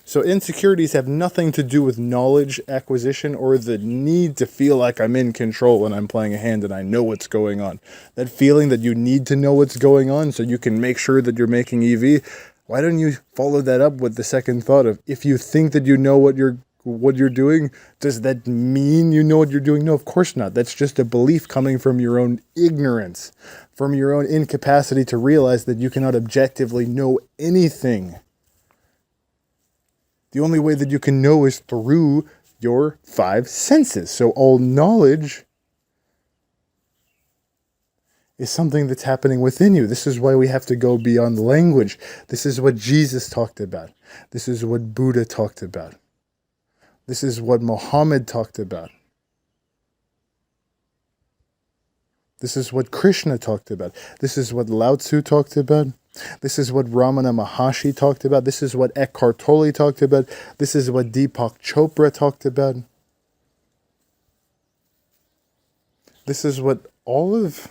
[SPEAKER 1] So insecurities have nothing to do with knowledge acquisition or the need to feel like I'm in control when I'm playing a hand and I know what's going on. That feeling that you need to know what's going on so you can make sure that you're making EV, why don't you follow that up with the second thought of, if you think that you know what you're doing, does that mean you know what you're doing? No, of course not. That's just a belief coming from your own ignorance, from your own incapacity to realize that you cannot objectively know anything. The only way that you can know is through your 5 senses. So all knowledge is something that's happening within you. This is why we have to go beyond language. This is what Jesus talked about. This is what Buddha talked about. This is what Muhammad talked about. This is what Krishna talked about. This is what Lao Tzu talked about. This is what Ramana Maharshi talked about. This is what Eckhart Tolle talked about. This is what Deepak Chopra talked about. This is what all of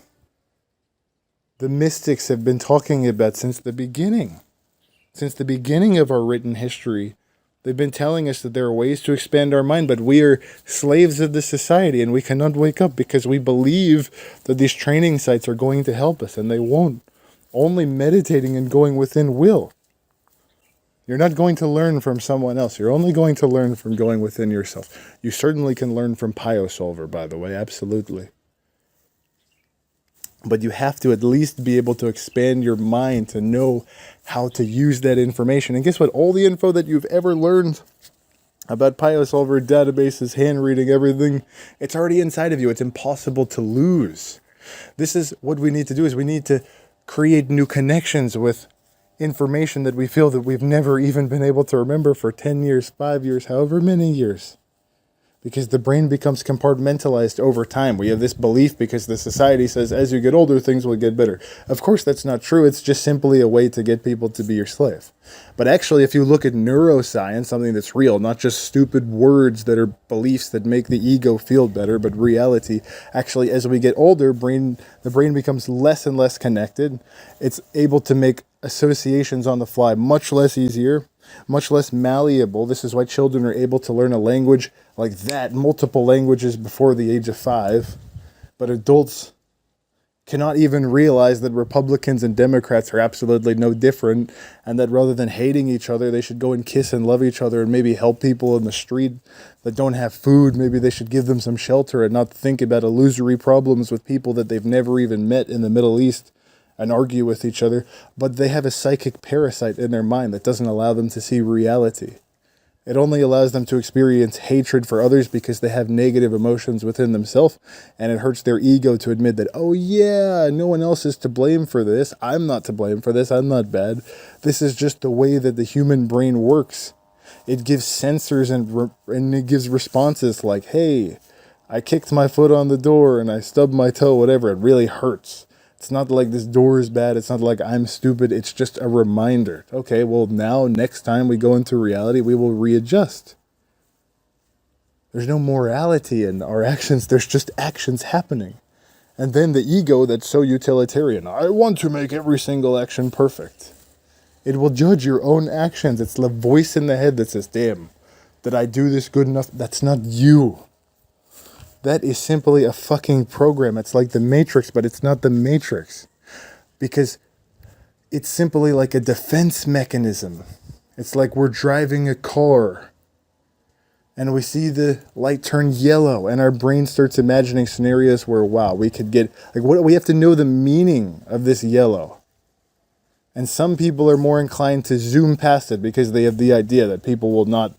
[SPEAKER 1] the mystics have been talking about since the beginning. Since the beginning of our written history, they've been telling us that there are ways to expand our mind, but we are slaves of this society and we cannot wake up because we believe that these training sites are going to help us, and they won't. Only meditating and going within will. You're not going to learn from someone else. You're only going to learn from going within yourself. You certainly can learn from PioSolver, by the way, absolutely. But you have to at least be able to expand your mind to know how to use that information. And guess what? All the info that you've ever learned about PioSolver, databases, hand reading, everything, it's already inside of you. It's impossible to lose. This is what we need to do, is we need to create new connections with information that we feel that we've never even been able to remember for 10 years, 5 years, however many years. Because the brain becomes compartmentalized over time. We have this belief because the society says as you get older, things will get better. Of course, that's not true. It's just simply a way to get people to be your slave. But actually, if you look at neuroscience, something that's real, not just stupid words that are beliefs that make the ego feel better, but reality, actually, as we get older, the brain becomes less and less connected. It's able to make associations on the fly much less easier, much less malleable. This is why children are able to learn a language like that, multiple languages before the age of 5. But adults cannot even realize that Republicans and Democrats are absolutely no different, and that rather than hating each other, they should go and kiss and love each other and maybe help people in the street that don't have food. Maybe they should give them some shelter and not think about illusory problems with people that they've never even met in the Middle East and argue with each other. But they have a psychic parasite in their mind that doesn't allow them to see reality. It only allows them to experience hatred for others because they have negative emotions within themselves, and it hurts their ego to admit that, oh yeah, no one else is to blame for this. I'm not to blame for this. I'm not bad. This is just the way that the human brain works. It gives sensors and it gives responses like, hey, I kicked my foot on the door and I stubbed my toe, whatever. It really hurts. It's not like this door is bad. It's not like I'm stupid. It's just a reminder. Okay, well now next time we go into reality, we will readjust. There's no morality in our actions. There's just actions happening. And then the ego that's so utilitarian. I want to make every single action perfect. It will judge your own actions. It's the voice in the head that says, damn, did I do this good enough? That's not you. That is simply a fucking program. It's like the Matrix, but it's not the Matrix. Because it's simply like a defense mechanism. It's like we're driving a car and we see the light turn yellow and our brain starts imagining scenarios where, wow, we could get, like, what, we have to know the meaning of this yellow. And some people are more inclined to zoom past it because they have the idea that people will not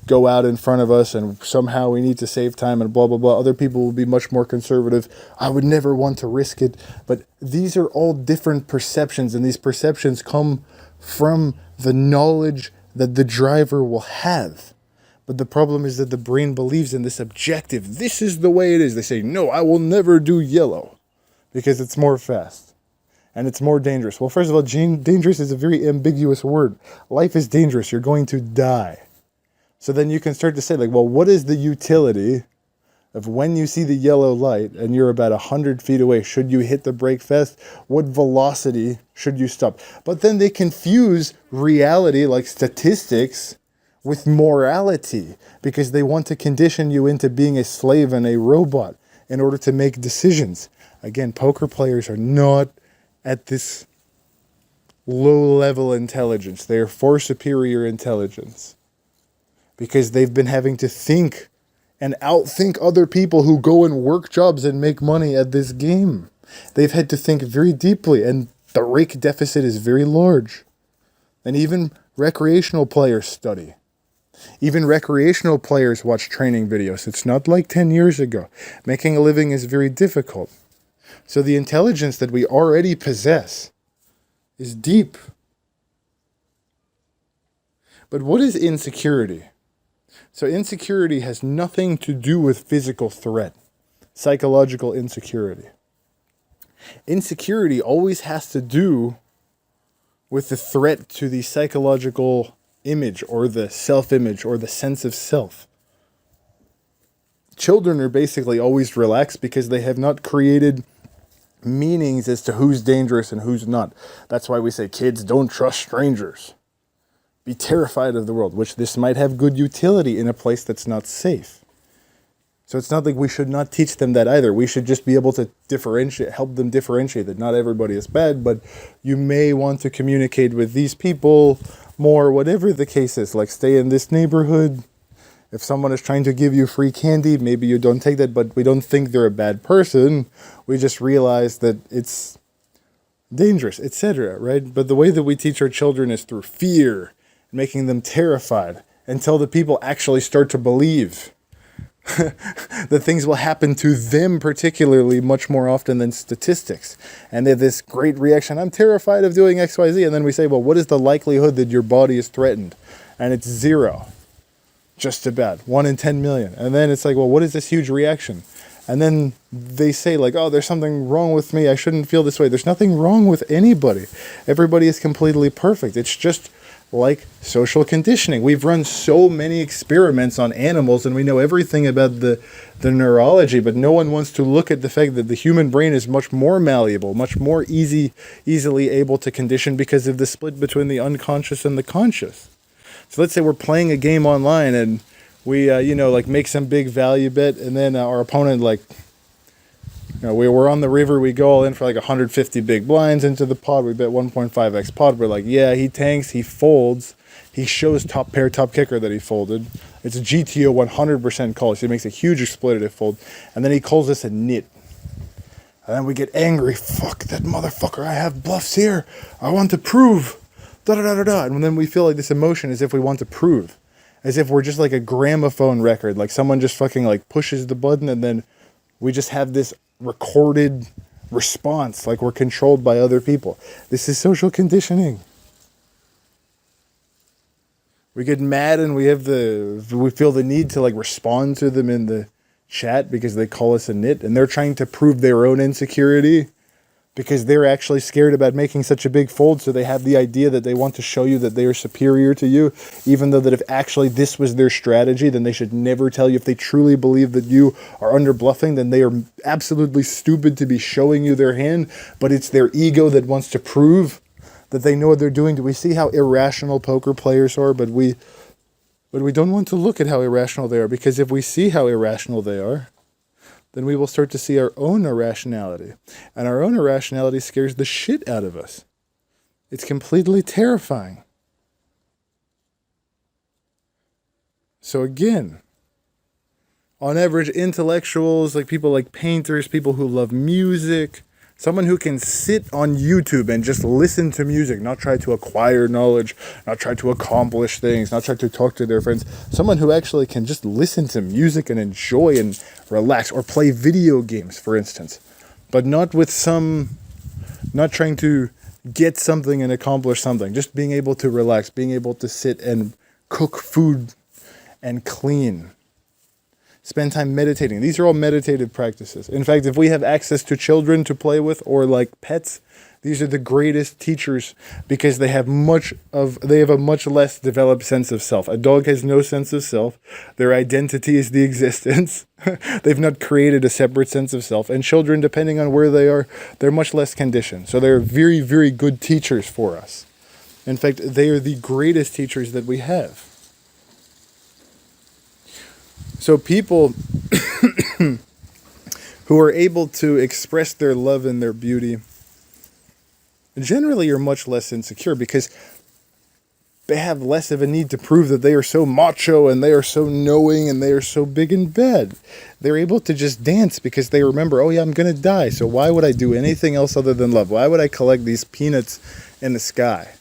[SPEAKER 1] go out in front of us and somehow we need to save time and blah, blah, blah. Other people will be much more conservative. I would never want to risk it. But these are all different perceptions, and these perceptions come from the knowledge that the driver will have. But the problem is that the brain believes in this objective. This is the way it is. They say, no, I will never do yellow because it's more fast and it's more dangerous. Well, first of all, dangerous is a very ambiguous word. Life is dangerous. You're going to die. So then you can start to say, like, well, what is the utility of when you see the yellow light and you're about 100 feet away? Should you hit the brake fast? What velocity should you stop? But then they confuse reality, like statistics, with morality because they want to condition you into being a slave and a robot in order to make decisions. Again, poker players are not at this low-level intelligence. They are far superior intelligence. Because they've been having to think and outthink other people who go and work jobs and make money at this game. They've had to think very deeply, and the rake deficit is very large. And even recreational players study. Even recreational players watch training videos. It's not like 10 years ago. Making a living is very difficult. So the intelligence that we already possess is deep. But what is insecurity? So insecurity has nothing to do with physical threat, psychological insecurity. Insecurity always has to do with the threat to the psychological image or the self-image or the sense of self. Children are basically always relaxed because they have not created meanings as to who's dangerous and who's not. That's why we say, kids, don't trust strangers. Be terrified of the world, which this might have good utility in a place that's not safe. So it's not like we should not teach them that either. We should just be able to help them differentiate that not everybody is bad, but you may want to communicate with these people more, whatever the case is. Like, stay in this neighborhood. If someone is trying to give you free candy, maybe you don't take that, but we don't think they're a bad person. We just realize that it's dangerous, etc., right? But the way that we teach our children is through fear, making them terrified, until the people actually start to believe that things will happen to them particularly much more often than statistics. And they have this great reaction, I'm terrified of doing XYZ. And then we say, well, what is the likelihood that your body is threatened? And it's 0. Just about 1 in 10 million. And then it's like, well, what is this huge reaction? And then they say like, oh, there's something wrong with me. I shouldn't feel this way. There's nothing wrong with anybody. Everybody is completely perfect. It's just like social conditioning. We've run so many experiments on animals and we know everything about the neurology, but no one wants to look at the fact that the human brain is much more malleable, much more easily able to condition because of the split between the unconscious and the conscious. So let's say we're playing a game online and we, like make some big value bet, and then our opponent, we were on the river, we go all in for like 150 big blinds into the pot, we bet 1.5x pot, we're like, yeah, he tanks, he folds, he shows top pair, top kicker that he folded. It's a GTO 100% call, so he makes a huge exploitative fold, and then he calls us a nit. And then we get angry, fuck that motherfucker, I have bluffs here, I want to prove, da-da-da-da-da, and then we feel like this emotion as if we want to prove. As if we're just like a gramophone record, like someone just fucking like pushes the button and then we just have this recorded response, like we're controlled by other people. This is social conditioning. We get mad and we feel the need to like respond to them in the chat because they call us a nit, and they're trying to prove their own insecurity because they're actually scared about making such a big fold, so they have the idea that they want to show you that they are superior to you, even though that if actually this was their strategy, then they should never tell you. If they truly believe that you are under bluffing, then they are absolutely stupid to be showing you their hand, but it's their ego that wants to prove that they know what they're doing. Do we see how irrational poker players are? But we don't want to look at how irrational they are, because if we see how irrational they are, then we will start to see our own irrationality. And our own irrationality scares the shit out of us. It's completely terrifying. So again, on average, intellectuals, like people like painters, people who love music, someone who can sit on YouTube and just listen to music, not try to acquire knowledge, not try to accomplish things, not try to talk to their friends. Someone who actually can just listen to music and enjoy and relax, or play video games, for instance. But not trying to get something and accomplish something. Just being able to relax, being able to sit and cook food and clean. Spend time meditating. These are all meditative practices. In fact, if we have access to children to play with, or like pets, these are the greatest teachers because they have a much less developed sense of self. A dog has no sense of self. Their identity is the existence. They've not created a separate sense of self. And children, depending on where they are, they're much less conditioned. So they're very, very good teachers for us. In fact, they are the greatest teachers that we have. So people who are able to express their love and their beauty generally are much less insecure because they have less of a need to prove that they are so macho and they are so knowing and they are so big and bad. They're able to just dance because they remember, oh yeah, I'm going to die. So why would I do anything else other than love? Why would I collect these peanuts in the sky?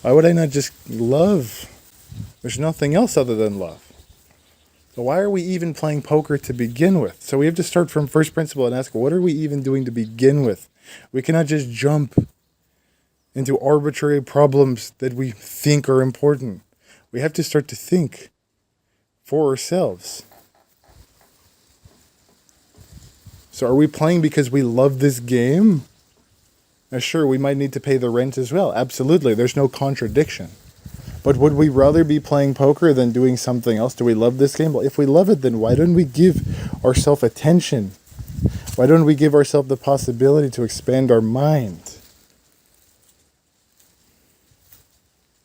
[SPEAKER 1] Why would I not just love? There's nothing else other than love. So why are we even playing poker to begin with? So we have to start from first principle and ask, what are we even doing to begin with? We cannot just jump into arbitrary problems that we think are important. We have to start to think for ourselves. So are we playing because we love this game? Now, sure, we might need to pay the rent as well. Absolutely, there's no contradiction. But would we rather be playing poker than doing something else? Do we love this game? Well, if we love it, then why don't we give ourselves attention? Why don't we give ourselves the possibility to expand our mind?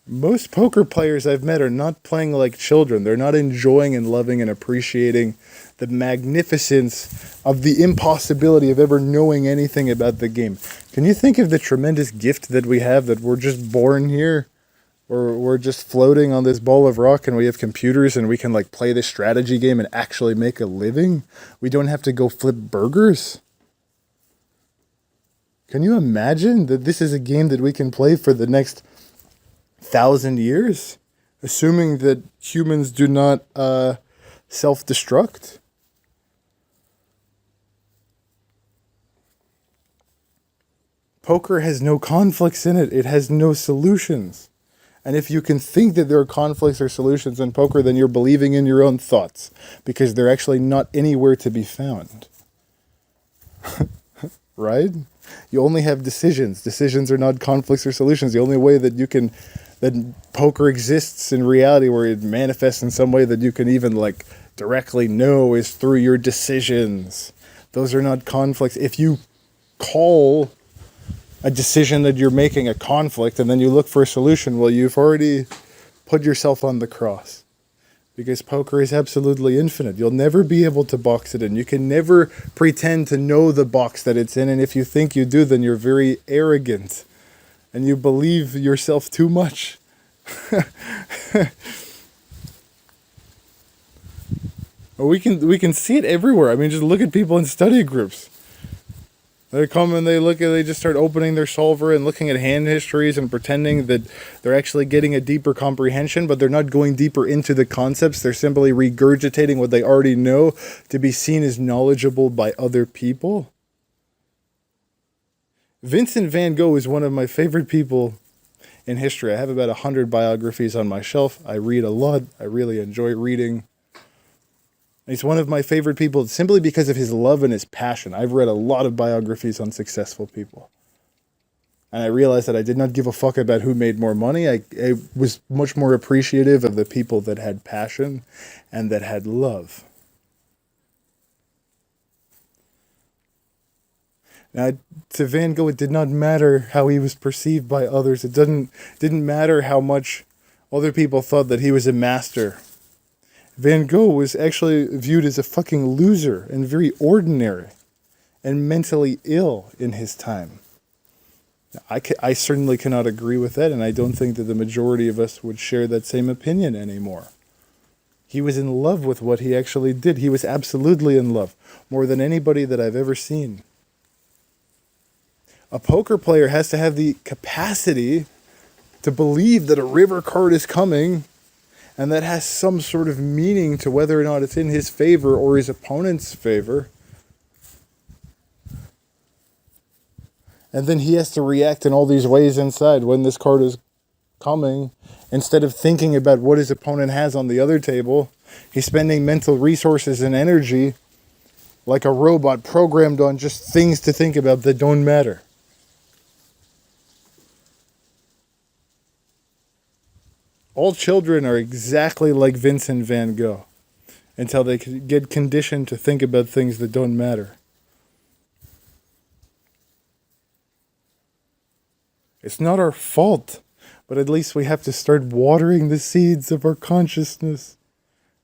[SPEAKER 1] Most poker players I've met are not playing like children. They're not enjoying and loving and appreciating the magnificence of the impossibility of ever knowing anything about the game. Can you think of the tremendous gift that we have, that we're just born here? Or we're just floating on this ball of rock and we have computers and we can like play this strategy game and actually make a living? We don't have to go flip burgers. Can you imagine that this is a game that we can play for the next 1,000 years, assuming that humans do not self-destruct? Poker has no conflicts in it. It has no solutions. And if you can think that there are conflicts or solutions in poker, then you're believing in your own thoughts, because they're actually not anywhere to be found. Right? You only have decisions. Decisions are not conflicts or solutions. The only way that that poker exists in reality, where it manifests in some way that you can even like directly know, is through your decisions. Those are not conflicts. If you call a decision that you're making a conflict and then you look for a solution, well, you've already put yourself on the cross. Because poker is absolutely infinite. You'll never be able to box it in. You can never pretend to know the box that it's in. And if you think you do, then you're very arrogant. And you believe yourself too much. we can see it everywhere. I mean, just look at people in study groups. They come and they just start opening their solver and looking at hand histories and pretending that they're actually getting a deeper comprehension, but they're not going deeper into the concepts. They're simply regurgitating what they already know to be seen as knowledgeable by other people. Vincent van Gogh is one of my favorite people in history. I have about 100 biographies on my shelf. I read a lot. I really enjoy reading. He's one of my favorite people simply because of his love and his passion. I've read a lot of biographies on successful people. And I realized that I did not give a fuck about who made more money. I was much more appreciative of the people that had passion and that had love. Now, to Van Gogh, it did not matter how he was perceived by others. It didn't matter how much other people thought that he was a master. Van Gogh was actually viewed as a fucking loser and very ordinary and mentally ill in his time. I certainly cannot agree with that, and I don't think that the majority of us would share that same opinion anymore. He was in love with what he actually did. He was absolutely in love, more than anybody that I've ever seen. A poker player has to have the capacity to believe that a river card is coming, and that has some sort of meaning to whether or not it's in his favor or his opponent's favor. And then he has to react in all these ways inside when this card is coming. Instead of thinking about what his opponent has on the other table, he's spending mental resources and energy like a robot programmed on just things to think about that don't matter. All children are exactly like Vincent van Gogh until they get conditioned to think about things that don't matter. It's not our fault, but at least we have to start watering the seeds of our consciousness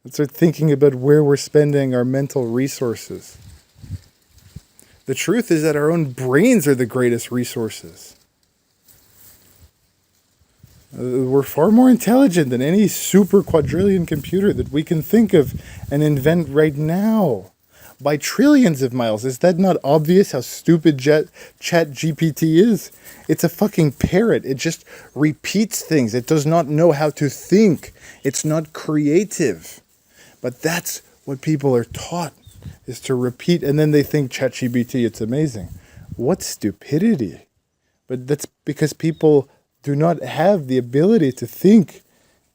[SPEAKER 1] and start thinking about where we're spending our mental resources. The truth is that our own brains are the greatest resources. We're far more intelligent than any super quadrillion computer that we can think of and invent right now. By trillions of miles. Is that not obvious how stupid ChatGPT is? It's a fucking parrot. It just repeats things. It does not know how to think. It's not creative. But that's what people are taught, is to repeat, and then they think ChatGPT, it's amazing. What stupidity. But that's because people do not have the ability to think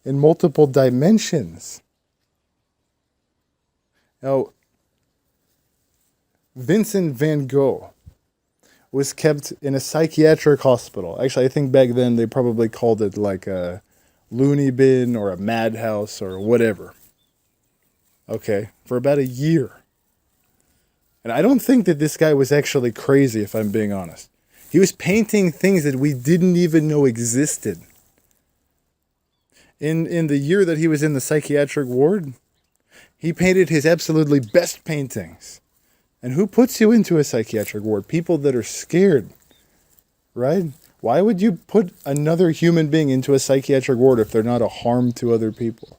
[SPEAKER 1] in multiple dimensions. Now, Vincent van Gogh was kept in a psychiatric hospital. Actually, I think back then they probably called it like a loony bin or a madhouse or whatever. Okay, for about a year. And I don't think that this guy was actually crazy, if I'm being honest. He was painting things that we didn't even know existed. In the year that he was in the psychiatric ward, he painted his absolutely best paintings. And who puts you into a psychiatric ward? People that are scared, right? Why would you put another human being into a psychiatric ward if they're not a harm to other people?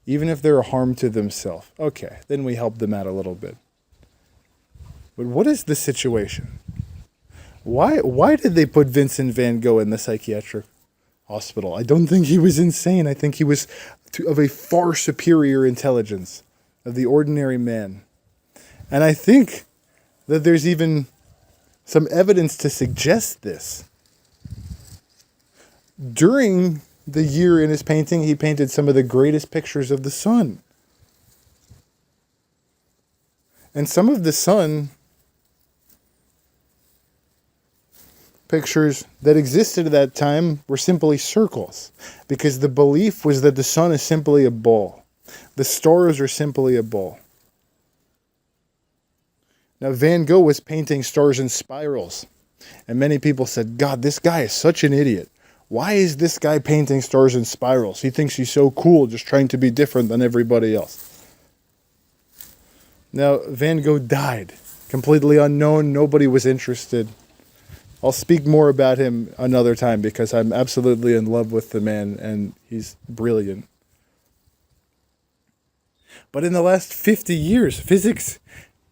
[SPEAKER 1] Even if they're a harm to themselves. Okay, then we help them out a little bit. But what is the situation? Why did they put Vincent van Gogh in the psychiatric hospital? I don't think he was insane. I think he was of a far superior intelligence of the ordinary man. And I think that there's even some evidence to suggest this. During the year in his painting, he painted some of the greatest pictures of the sun. And some of the sun pictures that existed at that time were simply circles, because the belief was that the sun is simply a ball. The stars are simply a ball. Now, Van Gogh was painting stars in spirals, and many people said, God, this guy is such an idiot. Why is this guy painting stars in spirals? He thinks he's so cool, just trying to be different than everybody else. Now, Van Gogh died, completely unknown. Nobody was interested. I'll speak more about him another time because I'm absolutely in love with the man and he's brilliant. But in the last 50 years, physics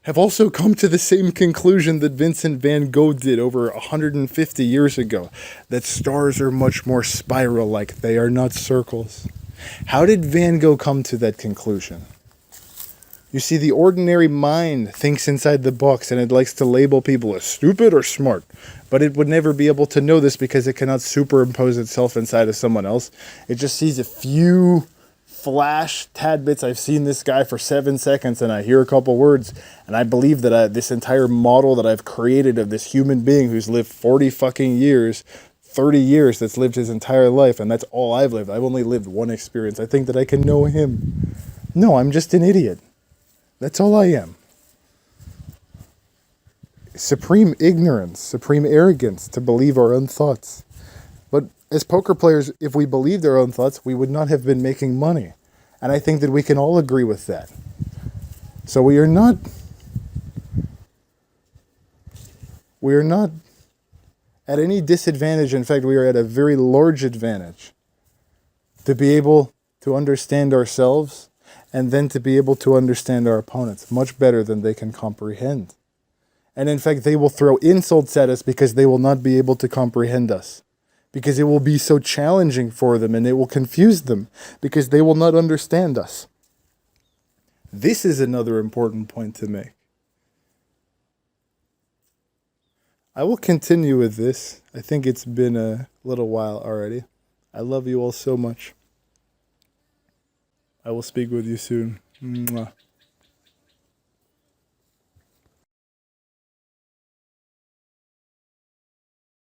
[SPEAKER 1] have also come to the same conclusion that Vincent van Gogh did over 150 years ago, that stars are much more spiral-like. They are not circles. How did Van Gogh come to that conclusion? You see, the ordinary mind thinks inside the box and it likes to label people as stupid or smart. But it would never be able to know this because it cannot superimpose itself inside of someone else. It just sees a few flash tad bits. I've seen this guy for 7 seconds and I hear a couple words and I believe that this entire model that I've created of this human being who's lived 40 fucking years, 30 years, that's lived his entire life, and that's all I've lived. I've only lived one experience. I think that I can know him. No, I'm just an idiot. That's all I am. Supreme ignorance, supreme arrogance to believe our own thoughts. But as poker players, if we believed our own thoughts, we would not have been making money. And I think that we can all agree with that. So we are not at any disadvantage. In fact, we are at a very large advantage to be able to understand ourselves and then to be able to understand our opponents much better than they can comprehend. And in fact, they will throw insults at us because they will not be able to comprehend us. Because it will be so challenging for them and it will confuse them because they will not understand us. This is another important point to make. I will continue with this. I think it's been a little while already. I love you all so much. I will speak with you soon. Mwah.